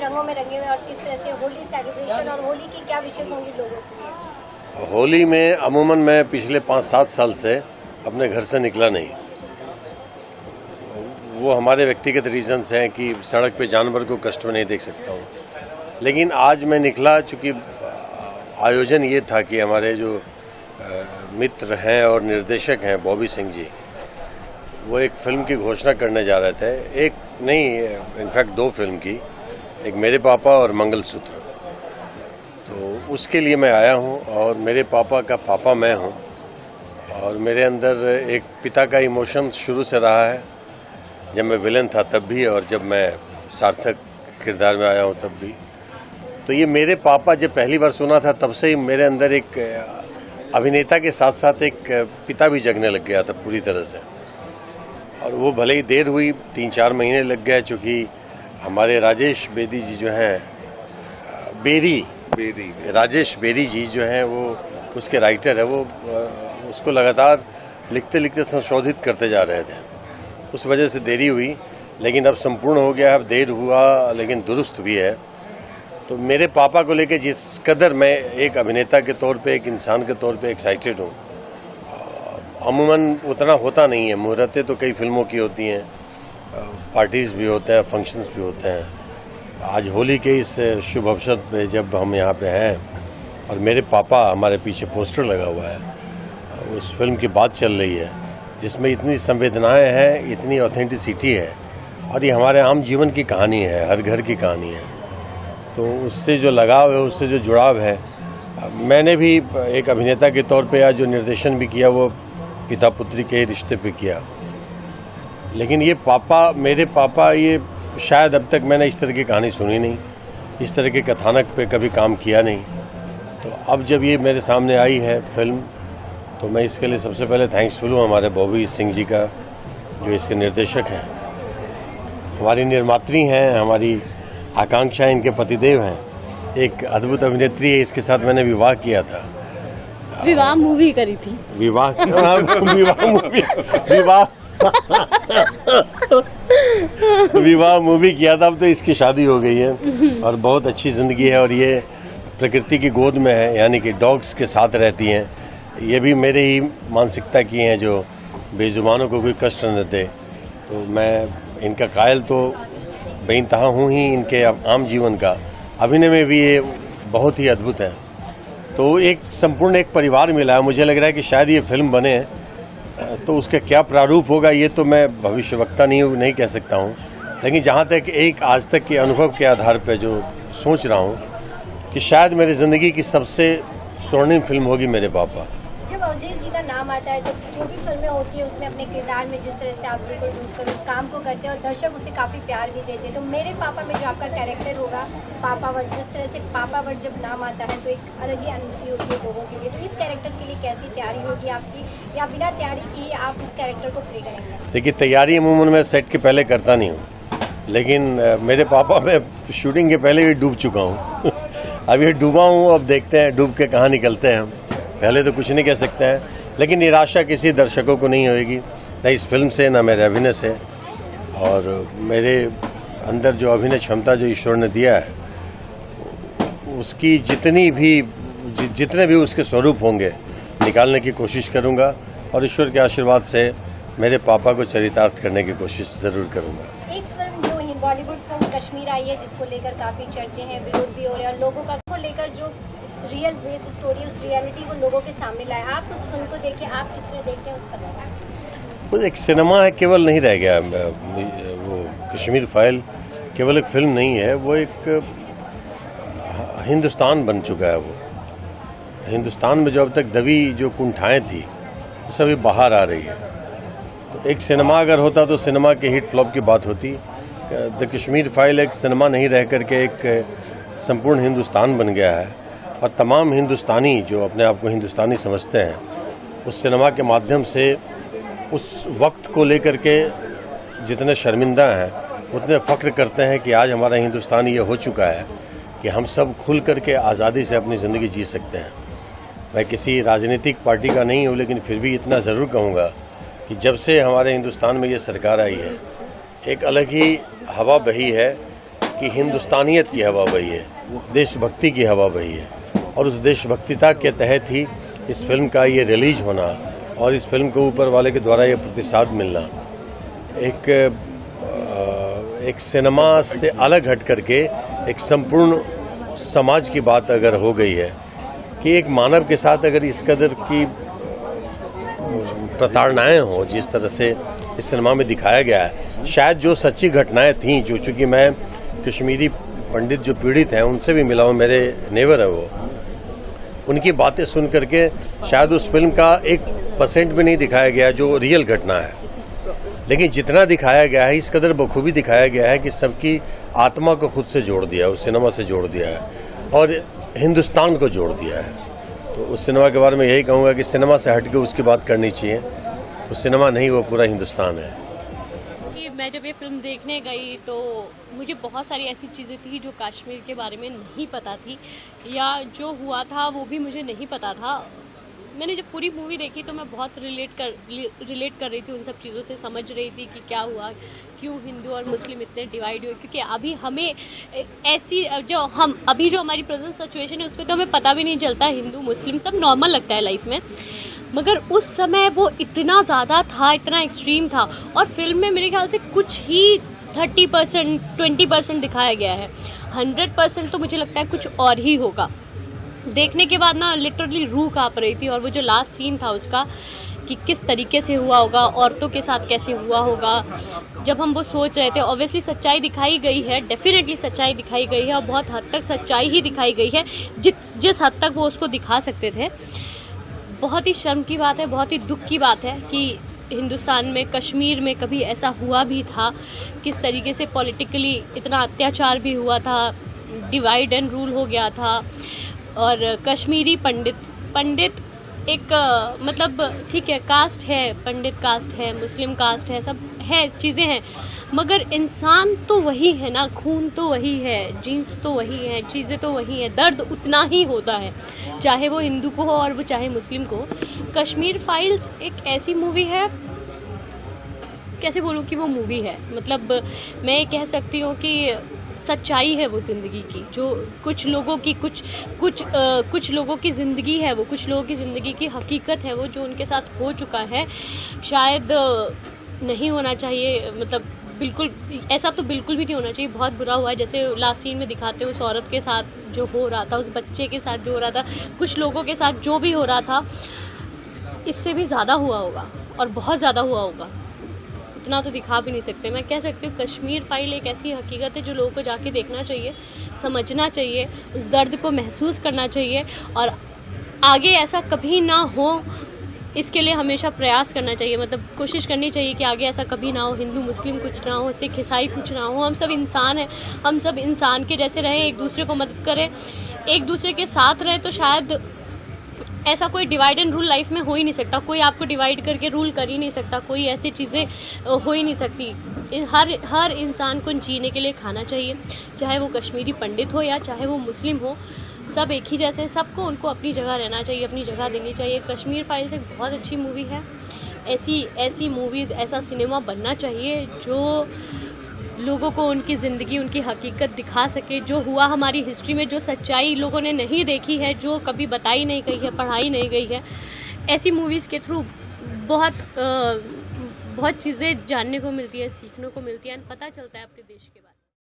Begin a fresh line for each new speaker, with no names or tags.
रंगों में रंगे हुए और किस तरह से होली सेलिब्रेशन और होली की क्या विशेष होंगी लोगों के लिए?
होली में अमूमन मैं पिछले 5-7 साल से अपने घर से निकला नहीं। वो हमारे व्यक्तिगत रीजंस हैं कि सड़क पे जानवर को कष्ट में नहीं देख सकता हूँ, लेकिन आज मैं निकला चूँकि आयोजन ये था कि हमारे जो मित्र हैं और निर्देशक हैं बॉबी सिंह जी, वो एक फिल्म की घोषणा करने जा रहे थे। एक नहीं, इनफैक्ट 2 फिल्म की, एक मेरे पापा और मंगलसूत्र। तो उसके लिए मैं आया हूँ और मेरे पापा का पापा मैं हूँ और मेरे अंदर एक पिता का इमोशन शुरू से रहा है, जब मैं विलन था तब भी और जब मैं सार्थक किरदार में आया हूँ तब भी। तो ये मेरे पापा जब पहली बार सुना था तब से ही मेरे अंदर एक अभिनेता के साथ साथ एक पिता भी जगने लग गया था पूरी तरह से। और वो भले ही देर हुई, 3-4 महीने लग गए, चूँकि हमारे राजेश बेदी जी जो हैं, राजेश बेदी जी जो हैं वो उसके राइटर है, वो उसको लगातार लिखते लिखते संशोधित करते जा रहे थे, उस वजह से देरी हुई। लेकिन अब संपूर्ण हो गया, अब देर हुआ लेकिन दुरुस्त भी है। तो मेरे पापा को लेके जिस कदर मैं एक अभिनेता के तौर पे, एक इंसान के तौर पे एक्साइटेड हूँ, अमूमन उतना होता नहीं है। मुहूर्तें तो कई फिल्मों की होती हैं, पार्टीज़ भी होते हैं, फंक्शंस भी होते हैं। आज होली के इस शुभ अवसर पे जब हम यहाँ पे हैं और मेरे पापा, हमारे पीछे पोस्टर लगा हुआ है, उस फिल्म की बात चल रही है जिसमें इतनी संवेदनाएं हैं, इतनी ऑथेंटिसिटी है और ये हमारे आम जीवन की कहानी है, हर घर की कहानी है। तो उससे जो लगाव है, उससे जो जुड़ाव है, मैंने भी एक अभिनेता के तौर पे आज जो निर्देशन भी किया वो पिता पुत्री के रिश्ते पे किया। लेकिन ये पापा, मेरे पापा, ये शायद अब तक मैंने इस तरह की कहानी सुनी नहीं, इस तरह के कथानक पे कभी काम किया नहीं। तो अब जब ये मेरे सामने आई है फिल्म, तो मैं इसके लिए सबसे पहले थैंक्सफुल हूँ हमारे बॉबी सिंह जी का, जो इसके निर्देशक हैं, हमारी निर्मात्री हैं, हमारी आकांक्षा इनके पतिदेव हैं, एक अद्भुत अभिनेत्री है, इसके साथ मैंने विवाह किया था।
विवाह मूवी करी थी।
विवाह मूवी किया था, अब तो इसकी शादी हो गई है और बहुत अच्छी ज़िंदगी है और ये प्रकृति की गोद में है, यानी कि डॉग्स के साथ रहती हैं। ये भी मेरे ही मानसिकता की हैं जो बेजुबानों को कोई कष्ट न दे। तो मैं इनका कायल तो बेइंतहा हूँ ही, इनके आम जीवन का अभिनय में भी ये बहुत ही अद्भुत है। तो एक संपूर्ण एक परिवार मिला है। मुझे लग रहा है कि शायद ये फिल्म बने तो उसका क्या प्रारूप होगा ये तो मैं भविष्यवक्ता नहीं कह सकता हूँ, लेकिन जहाँ तक एक आज तक के अनुभव के आधार पर जो सोच रहा हूँ कि शायद मेरी ज़िंदगी की सबसे स्वर्णिम फिल्म होगी मेरे पापा।
जब अवधेश जी का नाम आता है तो जो भी फिल्में होती है उसमें अपने किरदार में जिस तरह से आप बिल्कुल डूबकर उस काम को करते हैं और दर्शक उसे काफ़ी प्यार भी देते हैं, तो मेरे पापा में जो आपका कैरेक्टर होगा पापावर, जिस तरह से पापावर जब नाम आता है तो एक अलग ही अनुभूति होती है लोगों के लिए। तो इस कैरेक्टर के लिए कैसी तैयारी होगी आपकी, या बिना तैयारी की ही आप इस कैरेक्टर को प्ले करेंगे?
देखिए, तैयारी अमूमन मैं सेट के पहले करता नहीं हूँ, लेकिन मेरे पापा मैं शूटिंग के पहले भी डूब चुका हूँ। अब ये डूबा हूँ, अब देखते हैं डूब के कहाँ निकलते हैं। पहले तो कुछ नहीं कह सकते हैं, लेकिन निराशा किसी दर्शकों को नहीं होएगी, न इस फिल्म से न मेरे अभिनय से। और मेरे अंदर जो अभिनय क्षमता जो ईश्वर ने दिया है, उसकी जितने भी उसके स्वरूप होंगे निकालने की कोशिश करूँगा और ईश्वर के आशीर्वाद से मेरे पापा को चरितार्थ करने की कोशिश ज़रूर करूँगा।
एक फिल्म जो बॉलीवुड फिल्म कश्मीर आई है, जिसको लेकर काफ़ी चर्चे हैं, विरोध भी हो रहे हैं और लोगों को लेकर जो रियल बेस स्टोरी, उस रियलिटी को लोगों के सामने लाया। आप उस फिल्म को देखें, आप किस तरह देखते हैं उस पर?
वो एक सिनेमा है, केवल नहीं रह गया। वो कश्मीर फाइल केवल एक फिल्म नहीं है, वो एक हिंदुस्तान बन चुका है। वो हिंदुस्तान में जो अब तक दबी जो कुंठाएं थी वो सभी बाहर आ रही है। तो एक सिनेमा अगर होता तो सिनेमा के हिट फ्लॉप की बात होती। द कश्मीर फाइल एक सिनेमा नहीं रह करके एक संपूर्ण हिंदुस्तान बन गया है और तमाम हिंदुस्तानी जो अपने आप को हिंदुस्तानी समझते हैं, उस सिनेमा के माध्यम से उस वक्त को लेकर के जितने शर्मिंदा हैं उतने फ़ख्र करते हैं कि आज हमारा हिंदुस्तान ये हो चुका है कि हम सब खुल करके आज़ादी से अपनी ज़िंदगी जी सकते हैं। मैं किसी राजनीतिक पार्टी का नहीं हूँ, लेकिन फिर भी इतना ज़रूर कहूँगा कि जब से हमारे हिंदुस्तान में ये सरकार आई है, एक अलग ही हवा बही है कि हिंदुस्तानियत की हवा बही है, देशभक्ति की हवा बही है, और उस देशभक्तिता के तहत ही इस फिल्म का ये रिलीज होना और इस फिल्म को ऊपर वाले के द्वारा ये प्रतिसाद मिलना एक सिनेमा से अलग हट करके एक संपूर्ण समाज की बात अगर हो गई है कि एक मानव के साथ अगर इस कदर की प्रताड़नाएं हो जिस तरह से इस सिनेमा में दिखाया गया है, शायद जो सच्ची घटनाएं थीं, जो चूँकि मैं कश्मीरी पंडित जो पीड़ित हैं उनसे भी मिला हूँ, मेरे नेबर है वो, उनकी बातें सुन करके शायद उस फिल्म का 1% भी नहीं दिखाया गया जो रियल घटना है, लेकिन जितना दिखाया गया है इस कदर बखूबी दिखाया गया है कि सबकी आत्मा को खुद से जोड़ दिया है, उस सिनेमा से जोड़ दिया है और हिंदुस्तान को जोड़ दिया है। तो उस सिनेमा के बारे में यही कहूँगा कि सिनेमा से हट के उसकी बात करनी चाहिए। वो सिनेमा नहीं, वो पूरा हिंदुस्तान है।
कि मैं जब ये फिल्म देखने गई तो मुझे बहुत सारी ऐसी चीज़ें थी जो कश्मीर के बारे में नहीं पता थी, या जो हुआ था वो भी मुझे नहीं पता था। मैंने जब पूरी मूवी देखी तो मैं बहुत रिलेट कर रही थी उन सब चीज़ों से, समझ रही थी कि क्या हुआ, क्यों हिंदू और मुस्लिम इतने डिवाइड हुए, क्योंकि अभी हमें ऐसी जो हमारी प्रेजेंट सिचुएशन है उस पर तो हमें पता भी नहीं चलता, हिंदू मुस्लिम सब नॉर्मल लगता है लाइफ में, मगर उस समय वो इतना ज़्यादा था, इतना एक्सट्रीम था। और फिल्म में मेरे ख्याल से कुछ ही 30% 20% दिखाया गया है, 100% तो मुझे लगता है कुछ और ही होगा। देखने के बाद ना लिटरली रूह काँप रही थी। और वो जो लास्ट सीन था उसका कि किस तरीके से हुआ होगा, औरतों के साथ कैसे हुआ होगा, जब हम वो सोच रहे थे, ऑब्वियसली सच्चाई दिखाई गई है, डेफिनेटली सच्चाई दिखाई गई है और बहुत हद तक सच्चाई ही दिखाई गई है जिस हद तक वो उसको दिखा सकते थे। बहुत ही शर्म की बात है, बहुत ही दुख की बात है कि हिंदुस्तान में कश्मीर में कभी ऐसा हुआ भी था, किस तरीके से पॉलिटिकली इतना अत्याचार भी हुआ था, डिवाइड एंड रूल हो गया था। और कश्मीरी पंडित एक मतलब ठीक है, कास्ट है, पंडित कास्ट है, मुस्लिम कास्ट है, सब है, चीज़ें हैं, मगर इंसान तो वही है ना, खून तो वही है, जीन्स तो वही है, चीज़ें तो वही हैं, दर्द उतना ही होता है, चाहे वो हिंदू को हो और वो चाहे मुस्लिम को हो। कश्मीर फाइल्स एक ऐसी मूवी है, कैसे बोलूँ कि वो मूवी है, मतलब मैं ये कह सकती हूँ कि सच्चाई है वो ज़िंदगी की, जो कुछ लोगों की ज़िंदगी है, वो कुछ लोगों की ज़िंदगी की हकीकत है वो, जो उनके साथ हो चुका है। शायद नहीं होना चाहिए, मतलब बिल्कुल ऐसा तो बिल्कुल भी नहीं होना चाहिए, बहुत बुरा हुआ है। जैसे लास्ट सीन में दिखाते हैं उस औरत के साथ जो हो रहा था, उस बच्चे के साथ जो हो रहा था, कुछ लोगों के साथ जो भी हो रहा था, इससे भी ज़्यादा हुआ होगा और बहुत ज़्यादा हुआ होगा, इतना तो दिखा भी नहीं सकते। मैं कह सकती हूँ कश्मीर फाइल एक ऐसी हकीकत है जो लोगों को जाके देखना चाहिए, समझना चाहिए, उस दर्द को महसूस करना चाहिए और आगे ऐसा कभी ना हो इसके लिए हमेशा प्रयास करना चाहिए, मतलब कोशिश करनी चाहिए कि आगे ऐसा कभी ना हो, हिंदू मुस्लिम कुछ ना हो, सिख ईसाई कुछ ना हो, हम सब इंसान हैं, हम सब इंसान के जैसे रहें, एक दूसरे को मदद करें, एक दूसरे के साथ रहें, तो शायद ऐसा कोई डिवाइड एंड रूल लाइफ में हो ही नहीं सकता। कोई आपको डिवाइड करके रूल कर ही नहीं सकता, कोई ऐसी चीज़ें हो ही नहीं सकती। हर इंसान को जीने के लिए खाना चाहिए, चाहे वो कश्मीरी पंडित हो या चाहे वो मुस्लिम हो, सब एक ही जैसे, सबको उनको अपनी जगह रहना चाहिए, अपनी जगह देनी चाहिए। कश्मीर फाइल्स एक बहुत अच्छी मूवी है। ऐसी मूवीज़, ऐसा सिनेमा बनना चाहिए जो लोगों को उनकी ज़िंदगी, उनकी हकीकत दिखा सके, जो हुआ हमारी हिस्ट्री में, जो सच्चाई लोगों ने नहीं देखी है, जो कभी बताई नहीं गई है, पढ़ाई नहीं गई है। ऐसी मूवीज़ के थ्रू बहुत चीज़ें जानने को मिलती है, सीखने को मिलती है, पता चलता है अपने देश के बारे में।